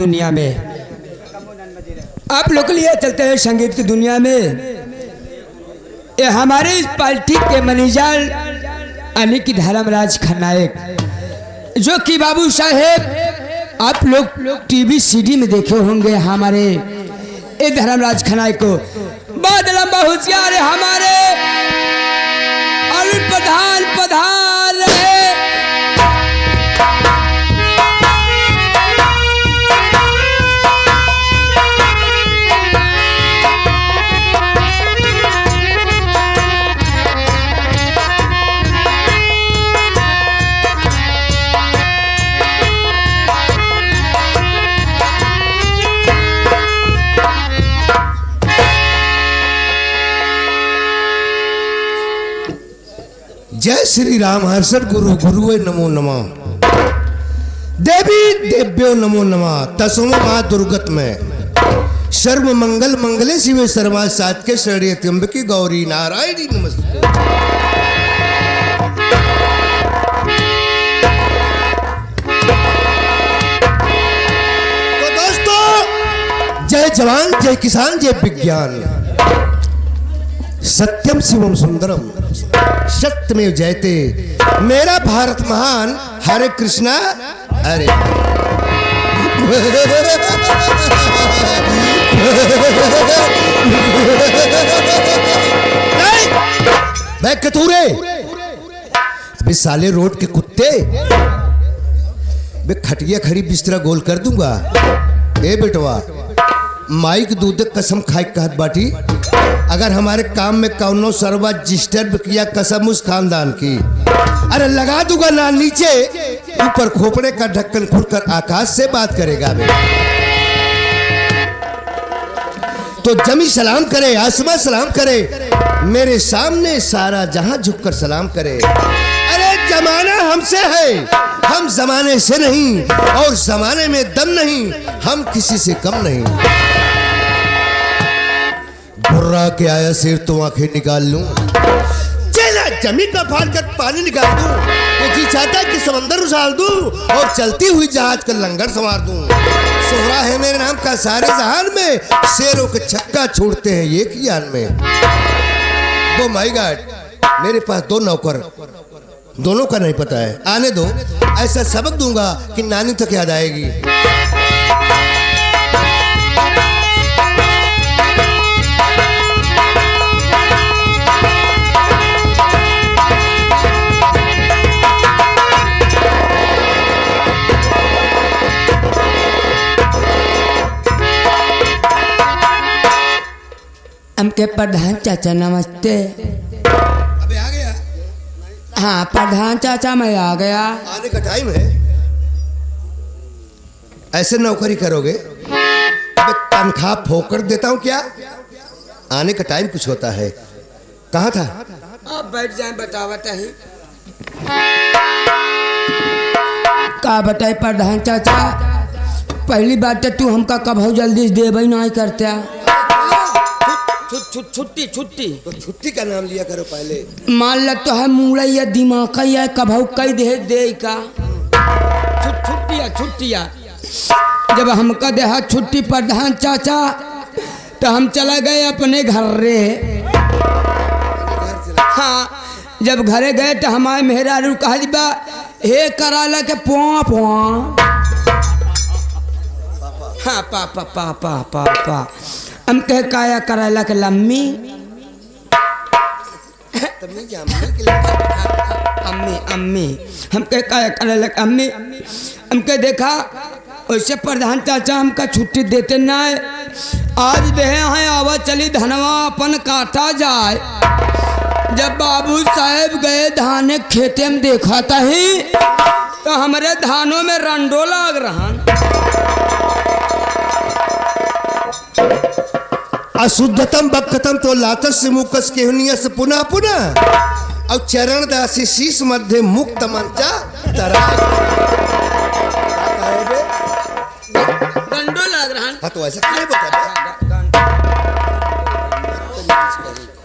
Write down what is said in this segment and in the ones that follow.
दुनिया में आप लोग लिए चलते हैं संगीत की दुनिया में। ये हमारे इस पार्टी के मैनेजर यानी कि धर्मराज खन्नायक जो कि बाबू साहेब आप लोग टीवी सीडी में देखे होंगे। हमारे ये धर्मराज खन्नायक को बहुत लंबा होशियार है हमारे अरुण प्रधान रहे। जय श्री राम हर्षद गुरु गुरुवे नमो नमः देवी देव्यो नमो नमः तस्मो मां दुर्गत में सर्व मंगल मंगले शिवे सर्वा सात के शरण्य त्र्यंबकी गौरी नारायणी नमस्ते। तो दोस्तों जय जवान जय किसान जय विज्ञान सत्यम शिवम सुंदरम सत्यमेव जयते मेरा भारत महान हरे कृष्णा हरे मैं कतूरे अबे साले रोड के कुत्ते मैं खटिया खड़ी बिस्तरा गोल कर दूंगा। ए बेटवा माइक दूध कसम खाई कहत बाटी अगर हमारे काम में कौनो सरवा डिस्टर्ब किया कसम उस खानदान की अरे लगा दूंगा ना नीचे ऊपर खोपड़े का ढक्कन खुलकर आकाश से बात करेगा बे। तो जमी सलाम करे आसमां सलाम करे मेरे सामने सारा जहां झुककर सलाम करे। अरे जमाना हमसे है हम जमाने से नहीं और जमाने में दम नहीं हम किसी से कम नहीं। बुर्रा के आया सिर तो आंखें निकाल लूं चला जमी का फाड़ कर पानी निकाल दूं मैं जी चाहता कि समंदर उछाल दूं और चलती हुई जहाज का लंगर संवार दूं। सोहरा है मेरे नाम का सारे जहान में शेरों के छक्का छोड़ते हैं एक ही यान में। ओ माय गॉड मेरे पास दो नौकर दोनों का नहीं पता है आने दो ऐसा सबक दूंगा कि नानी तक याद आएगी। हमके प्रधान चाचा नमस्ते। अबे आ गया? हाँ प्रधान चाचा मैं आ गया। आने का टाइम है ऐसे नौकरी करोगे अबे तनख्वाह फोकट देता हूँ क्या आने का टाइम कुछ होता है। कहाँ था? आप बैठ जाए बतावता ही का बताए प्रधान चाचा पहली बात तो तू हमका कब जल्दी दे भाई नहीं करते छुट्टी तो छुट्टी का नाम लिया करो पहले। मान लग तो है मूड़ा या दिमाग या कभू कई दे का छुट्टिया जब हमका दे छुट्टी प्रधान चाचा तो हम चला गए अपने घर रे। हाँ जब घरे गए तो हमारे मेहरारू कहा बा हे कराला के पुआ पुआ हाँ पापा पापा पापा हम कह काया कराला के लम्मी अम्मी अम्मी हम कह काया कराला के अम्मी हम कह देखा वैसे प्रधान चाचा हमका छुट्टी देते ना आज दे हैं आवा चली धनवा अपन काटा जाए। जब बाबू साहेब गए धान खेते में देखा था ही तो हमारे धानों में रंडो लाग रहा अशुद्धतम बक्कतम तो लातस से मुकस केहनिया से पुनः पुनः और चरण दासी शीश मध्य मुक्त मंचा तरा रंडो लाग रहा। हाँ तो ऐसा क्या बता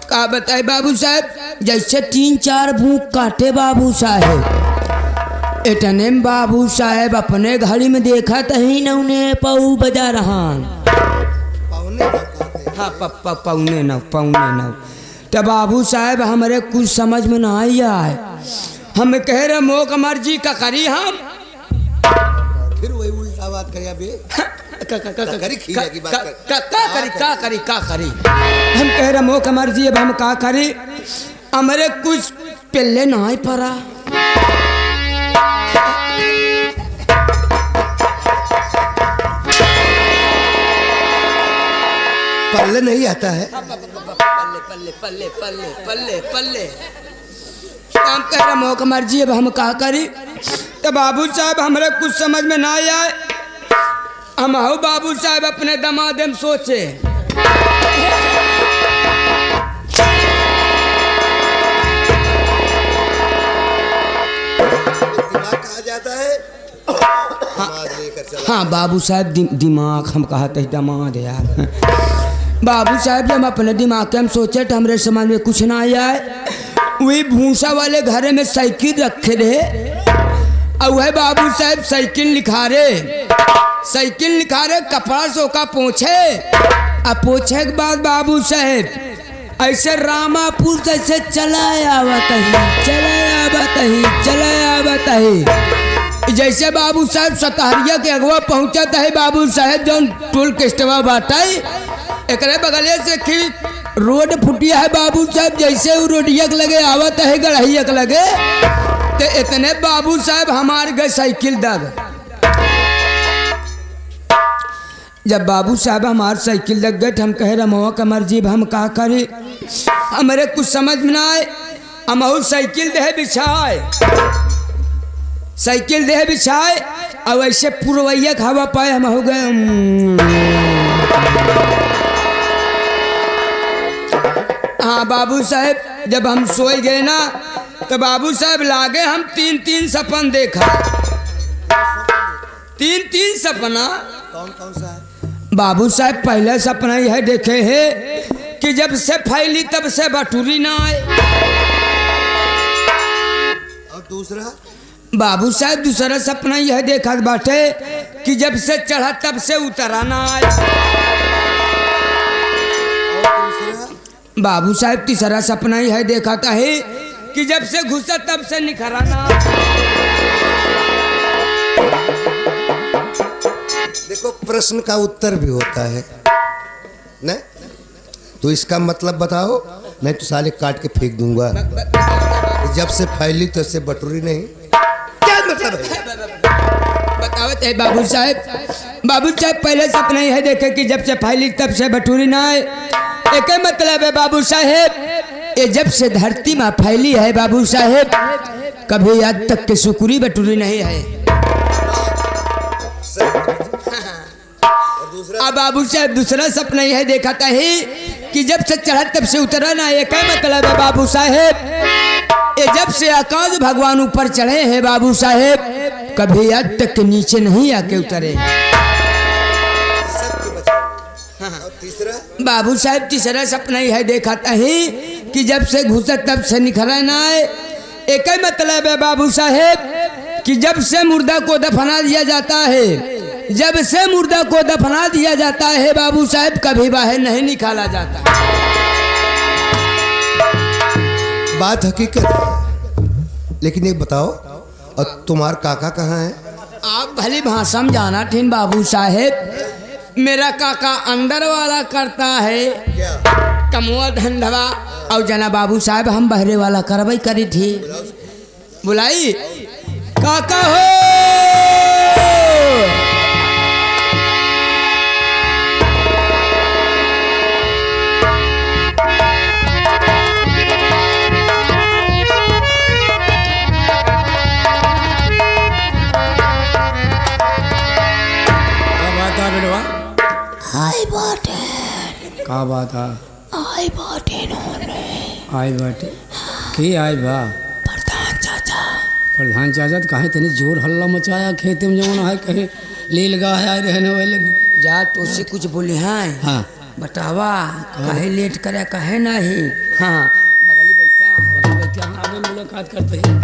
का बताए बाबू साहब जैसे 3-4 भूख काटे बाबू साहेब इतने में बाबू साहेब अपने घड़ी में देखा तही न उन्हें पऊ बजा रहा। हाँ पौने नौ। तो बाबू साहेब हमारे कुछ समझ में ना आई आए। हम कह रहे मोक मर्जी का करी हम फिर वही उल्टा बात करिया बे का करी हम कह रहे मोक मर्जी अब हम का करी हमारे कुछ पहले ना ही पड़ा। पल्ले नहीं आता है। पल्ले हम कह रहे मौक मर्जी अब हम कहा करी। तो बाबू साहब हमारे कुछ समझ में ना आए। हम हो बाबू साहब अपने दामाद में सोचे कहा जाता है। हाँ बाबू साहब दिमाग हम कहा थे दामाद यार। बाबू साहब जब अपने दिमाग के हम सोचे तो हमारे समाज में कुछ ना आया है। वही भूसा वाले घर में साइकिल रखे रहे और वह बाबू साहब साइकिल लिखा रहे कपड़ा सोका पोछे और पोछे के बाद बाबू साहब ऐसे रामापुर से चला आवत ही जैसे बाबू साहब सतहरिया के अगवा पहुंचता है। बाबू साहब जौन टोल केस्टवा बाटा एक बगले से खी रोड फुटिया है। बाबू साहब जैसे वो रोडिया के लगे आवत है गढ़िया के लगे तो इतने बाबू साहब हमार गए साइकिल दग। जब बाबू साहब हमार साइकिल दग गए हम कह रहे मवा का मर्जी हम का करे हमारे कुछ समझ में ना आए। हम साइकिल दे बिछाए और वैसे पुरवैया खावा पाए हम हो गए। हाँ बाबू साहब जब हम सोए गए ना तो बाबू साहब लागे हम तीन सपन देखा। तीन सपना कौन सा है? बाबू साहब पहले सपना यह देखे है कि जब से फैली तब से बटूरी ना आए। और दूसरा बाबू साहब दूसरा सपना यह देखा बाटे कि जब से चढ़ा तब से उतरा ना आए। बाबू साहब तीसरा सपना यह देखा था है कि जब से घुसा तब से निखरा ना। देखो प्रश्न का उत्तर भी होता है न तो इसका मतलब बताओ नहीं तो साले काट के फेंक दूंगा। जब से फैली तो से बटोरी नहीं क्या मतलब है? बतावत है बाबू साहब पहले सपना यह देखे कि जब से फैली तब से बटोरी ना आए। एक मतलब है बाबू साहेब ये जब से धरती में फैली है बाबू साहेब कभी आज तक के सुकुरी बटूरी नहीं है। अब बाबू साहब दूसरा सपना यह देखा था है कि जब से चढ़ा तब से उतरा ना। ये क्या मतलब है बाबू साहेब ये जब से आकाश भगवान ऊपर चढ़े हैं बाबू साहेब कभी आज तक के नीचे नहीं आके उतरे। बाबू साहब तीसरा सपना यह देखा था है कि जब से घुसा तब से निखरा ना आए। एक ही मतलब है बाबू साहेब कि जब से मुर्दा को दफना दिया जाता है बाबू साहेब कभी बाहर नहीं निकाला जाता। बात हकीकत है लेकिन एक बताओ और तुम्हारा काका कहाँ है? आप भली भाषा में जाना ठीन बाबू साहेब मेरा काका अंदर वाला करता है कमुआ धंधवा और जना बाबू साहब हम बहरे वाला करवाई करी थी। बुलाई काका हो का बात है? आई बाटे आई बाटे की आई बा प्रधान चाचा तो कहे तनी जोर हल्ला मचाया खेते में जौन है कहे लील गा है रहने वाले जा तो से कुछ बोले हैं। हाँ बतावा कहे लेट करे कहे नहीं। हाँ बगली बैठा आगे मुलाकात करते हैं।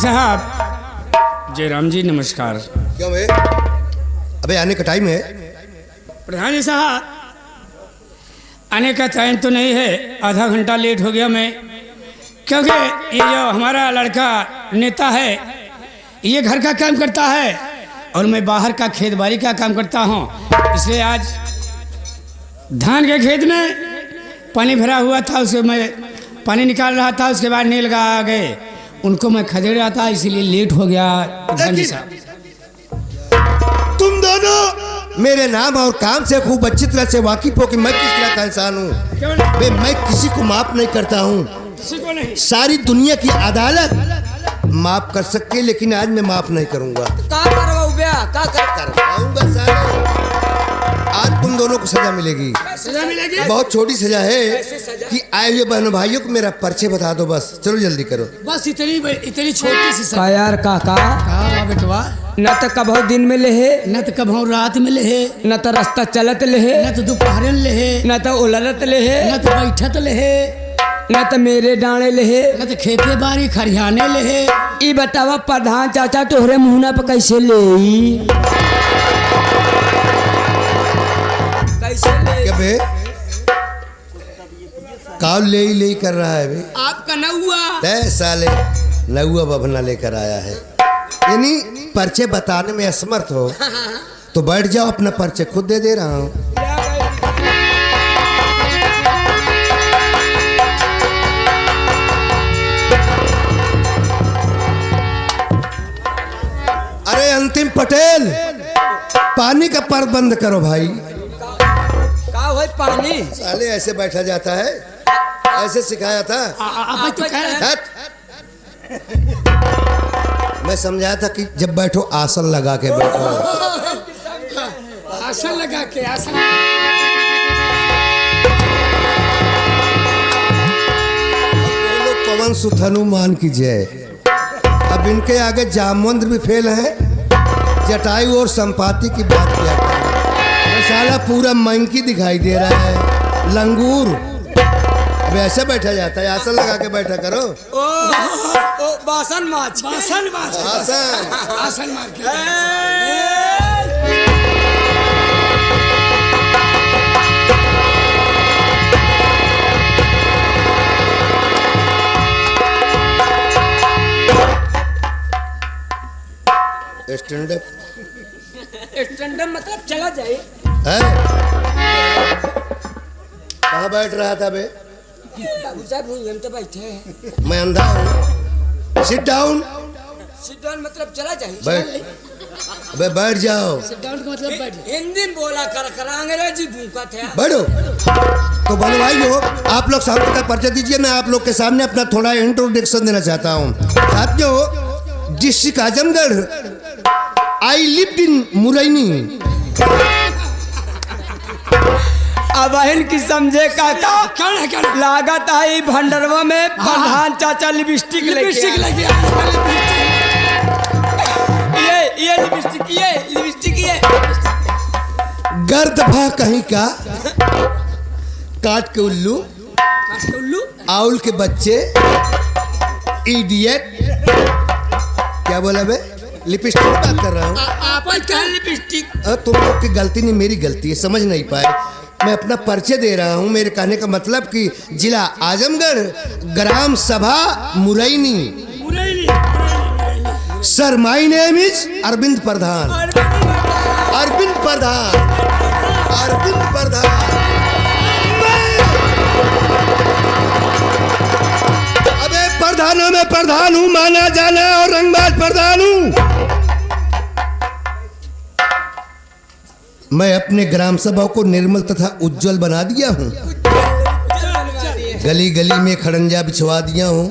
साहब। जयराम जी नमस्कार। क्यों बे? अबे आने का टाइम है। प्रधान जी साहब, आने का टाइम तो नहीं है, आधा घंटा लेट हो गया मैं, क्योंकि ये जो हमारा लड़का नेता है ये घर का काम करता है और मैं बाहर का खेत बाड़ी का काम करता हूँ। इसलिए आज धान के खेत में पानी भरा हुआ था, उसको मैं पानी निकाल रहा था, उसके बाद नील गा आ गए, उनको मैं खदेड़ रहा था, इसीलिए लेट हो गया। प्रधान जी साहब, तुम दोनों मेरे नाम और काम से खूब अच्छी तरह से वाकिफ हो कि मैं किस तरह का इंसान हूँ। बे मैं किसी को माफ नहीं करता हूँ, किसी को नहीं। सारी दुनिया की अदालत माफ कर सकती है, लेकिन आज मैं माफ नहीं करूंगा। का करवाऊं बे? का करवाऊंगा साले। आज तुम दोनों को सजा मिलेगी। सजा मिलेगी? बहुत छोटी सजा है कि आए हुए बहनों भाइयों को मेरा परिचय बता दो, बस चलो जल्दी करो। बस इतनी छोटी सी का यार काका, बेटवा, न तो कबहू दिन में लेहे, न तो कभी रात में लेहे, न तो रास्ता चलत लेहे, न तो दोपहर में लेहे, न तो उलरत लेहे, न तो बैठत लेहे, न तो मेरे डाणे लेहे, न तो खेते बाड़ी खरियाने लेहे। ई बतावा प्रधान चाचा तोहरे मुहना पे कैसे ले? कैसे ले? क्या बे काल ले कर रहा है बे? आपका न हुआ? तय साले नहुआ बभना लेकर आया है, यानी पर्चे बताने में असमर्थ हो तो बैठ जाओ, अपना पर्चे खुद दे रहा हूँ। अरे अंतिम पटेल, पानी का पर बंद करो भाई। का हो पानी? साले ऐसे बैठा जाता है, ऐसे सिखाया था। आप तो कह रहे थे। हट। मैं समझाया था कि जब बैठो आसन लगा के बैठो। आसन लगा के, आसन। बोलो पवन सुत हनुमान की जय। अब इनके आगे जामवंत भी फेल है, जटायु और संपाति की बात किया करें। साला पूरा मंकी दिखाई दे रहा है, लंगूर। अब ऐसे बैठा जाता है, आसन लगा के बैठा करो। ओ बासन माछ, आसन मार, आसन आसन मार के। Stand up. स्टैंड अप मतलब चला जाए। है कहाँ बैठ रहा था बे? बाबू साहब हम तो बैठे हैं। मैं अंधा हूँ। Sit down. सिट डाउन मतलब चला जाए। बैठ, अबे बैठ जाओ। सिट डाउन का मतलब बैठ। हिंदी में बोला कर अंग्रेजी भूखा थे। बैठो। तो बनवाइयो, आप लोग सामने का परिचय दीजिए। मैं आप लोग के सामने अपना थोड़ा इंट्रोडक्शन देना चाहता हूँ। साथियों, district Azamgarh, I lived in Muraini. अब की समझे काका, क्या लागत आई भंडरवा में प्रधान चाचा लिपस्टिक लगे। ये लिपस्टिक ये गर्द भा कहीं का, काट के उल्लू, आउल के बच्चे, इडियट। क्या बोला बे? लिपस्टिक बात कर रहा हूँ। लिपस्टिक तुम लोग की गलती नहीं, मेरी गलती है, समझ नहीं पाए। मैं अपना परिचय दे रहा हूँ। मेरे कहने का मतलब कि जिला आजमगढ़, ग्राम सभा Muraini. Sir my name is Arvind Pradhan. Arvind Pradhan, Arvind Pradhan. अबे प्रधानों में प्रधान हूँ, माना जाना और रंगबाज प्रधान हूँ। मैं अपने ग्राम सभा को निर्मल तथा उज्जवल बना दिया हूँ। गली गली में खड़ंजा बिछवा दिया हूँ,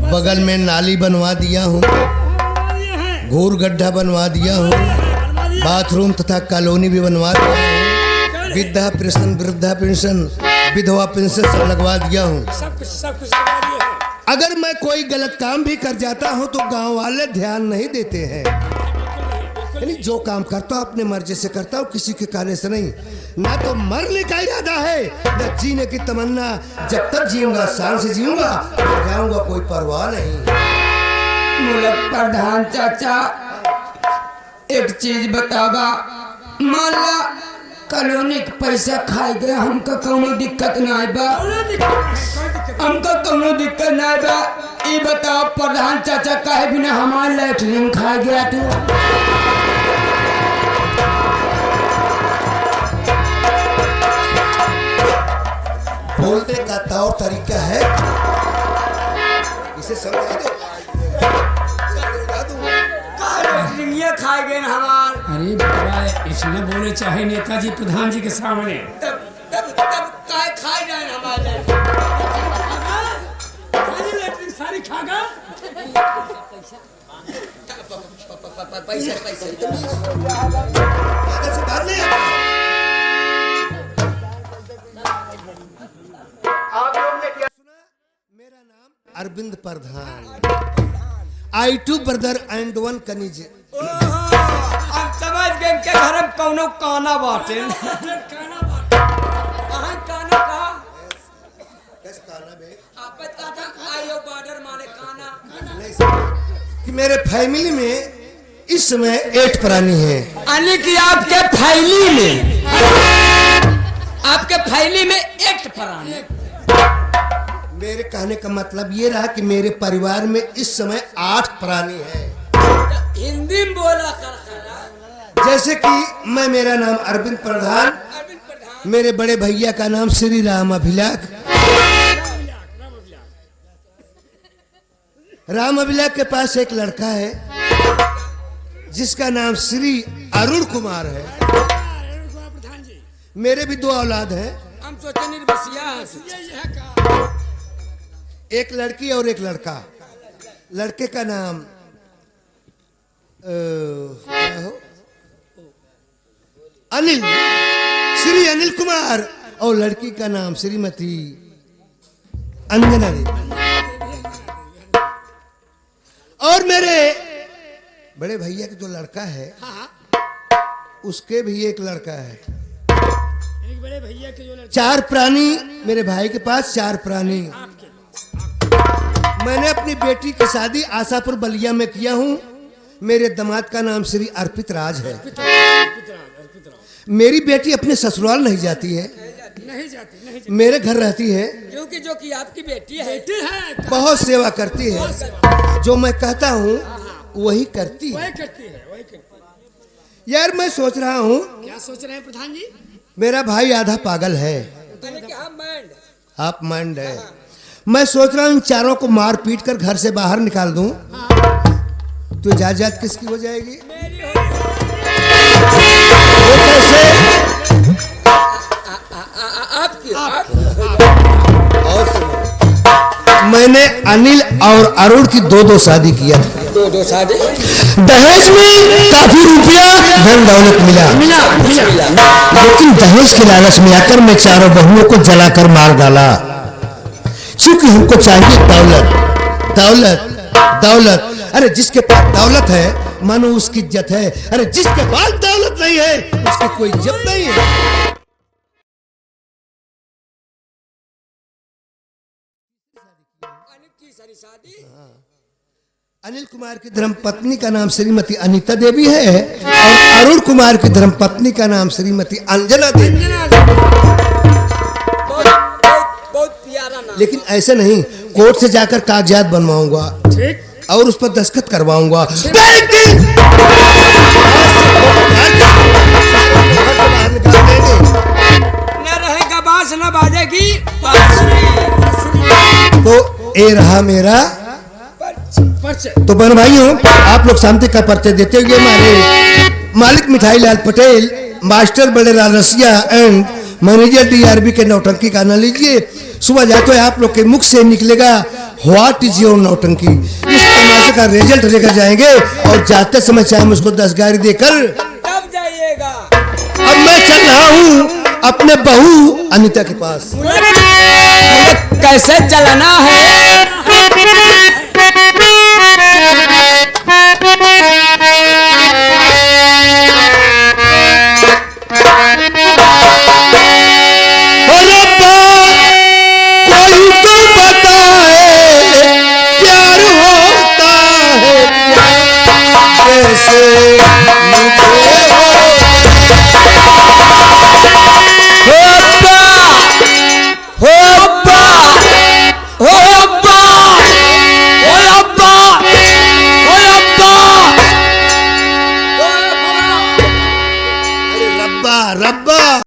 बगल में नाली बनवा दिया हूँ, घूर गड्ढा बनवा दिया हूँ, बाथरूम तथा कॉलोनी भी बनवा दिया हूँ, वृद्धा पेंशन, विधवा पेंशन सब लगवा दिया हूँ। अगर मैं कोई गलत काम भी कर जाता हूँ तो गांव वाले ध्यान नहीं देते हैं। यानी जो काम करता हूँ अपने मर्जी से करता हूँ, किसी के कहने से नहीं। ना तो मरने का इरादा है, न जीने की तमन्ना। जब तक जीऊंगा शान से जीऊंगा, जाऊंगा कोई परवाह नहीं। मुलक प्रधान चाचा एक चीज बतावा, मान ला कॉलोनी के पैसा खाए गए, हमका कोनो दिक्कत नहीं बा, हमका कोनो दिक्कत नहीं बा। ये बताओ प्रधान चाचा काहे बिना हमारे लैटरिन खा गया तू? बोलने का तौर तरीका है, इसे समझा दो। खाए गए हमार। अरे बाबा इसने बोले चाहे नेताजी प्रधान जी के सामने, तब काय खाए गए हमारे? सारी खागा पैसे से बाहर नहीं आता। आप लोग ने क्या सुना? मेरा नाम अरविंद प्रधान, I2 ब्रदर एंड 1 कनीज। अब समझ गए के घर में कौनो काना बाटे। कहाँ काना का? किस काना बे? आप बता था आयो बॉर्डर मारे काना। नहीं समझ कि मेरे फैमिली में इस समय 8 प्राणी हैं। यानी कि आपके फैली में, आपके फैली में 8 प्राणी। मेरे कहने का मतलब ये रहा कि मेरे परिवार में इस समय 8 प्राणी हैं। हिंदी में बोला कर। जैसे कि मैं, मेरा नाम अरविंद प्रधान, मेरे बड़े भैया का नाम श्री राम अभिलाख, राम अभिलाख के पास एक लड़का है जिसका नाम श्री अरुण कुमार है। मेरे भी 2 औलाद हैं, हम सोचे निर्बसिया, एक लड़की और एक लड़का। लड़के का नाम क्या हो? अनिल, श्री अनिल कुमार, और लड़की का नाम श्रीमती अंजना देवी। और मेरे बड़े भैया का जो लड़का है, उसके भी एक लड़का है। एक बड़े भैया के जो 4 प्राणी मेरे भाई के पास, 4 प्राणी। मैंने अपनी बेटी की शादी आशापुर बलिया में किया हूँ। मेरे दामाद का नाम श्री अर्पित राज है। मेरी बेटी अपने ससुराल नहीं जाती है, नहीं जाती, मेरे घर रहती है, क्योंकि जो कि आपकी बेटी है, बहुत सेवा करती है। जो मैं कहता हूँ वही करती है। वही करती है। यार मैं सोच रहा हूँ, क्या सोच रहे हैं प्रधान जी? मेरा भाई आधा पागल है, आप माइंड है। मैं सोच रहा हूँ इन चारों को मार पीट कर घर से बाहर निकाल दूं, तो इजाजत किसकी हो जाएगी? वो कैसे? और सुनो, मैंने अनिल और अरुण की 2 शादी किया था। 2 शादी, दहेज में काफी रुपया धन दौलत मिला, लेकिन दहेज के लालच में आकर मैं चारों बहुओं को जलाकर मार डाला। क्योंकि हमको चाहिए दौलत, दौलत, दौलत। अरे जिसके पास दौलत है मानो उसकी इज्जत है, अरे जिसके पास दौलत नहीं है उसकी कोई इज्जत नहीं है। अनिल कुमार की धर्मपत्नी का नाम श्रीमती अनीता देवी है और अरुण कुमार की धर्मपत्नी का नाम श्रीमती अंजना देवी। बहुत प्यारा नाम। लेकिन ऐसे नहीं, कोर्ट से जाकर कागजात बनवाऊंगा और उस पर दस्तखत करवाऊंगा। न रहेगा बांस न बाजेगी बांसुरी। तो ये रहा मेरा तो बहन भाइयों, आप लोग शांति का परिचय देते हुए हमारे मालिक मिठाई लाल पटेल, मास्टर बड़े लाल रसिया एंड मैनेजर DRB के नौटंकी का आनंद लीजिए। सुबह जाते हुए आप लोग के मुख से निकलेगा व्हाट इज योर नौटंकी। इस तमाशे का रिजल्ट लेकर जाएंगे और जाते समय चाहे मुझको 10 गाड़ी देकर तब जाइएगा। अब मैं चल रहा हूँ अपने बहू अनीता के पास। कैसे चलना है? कोई तो बताए प्यार होता है से मुझे हो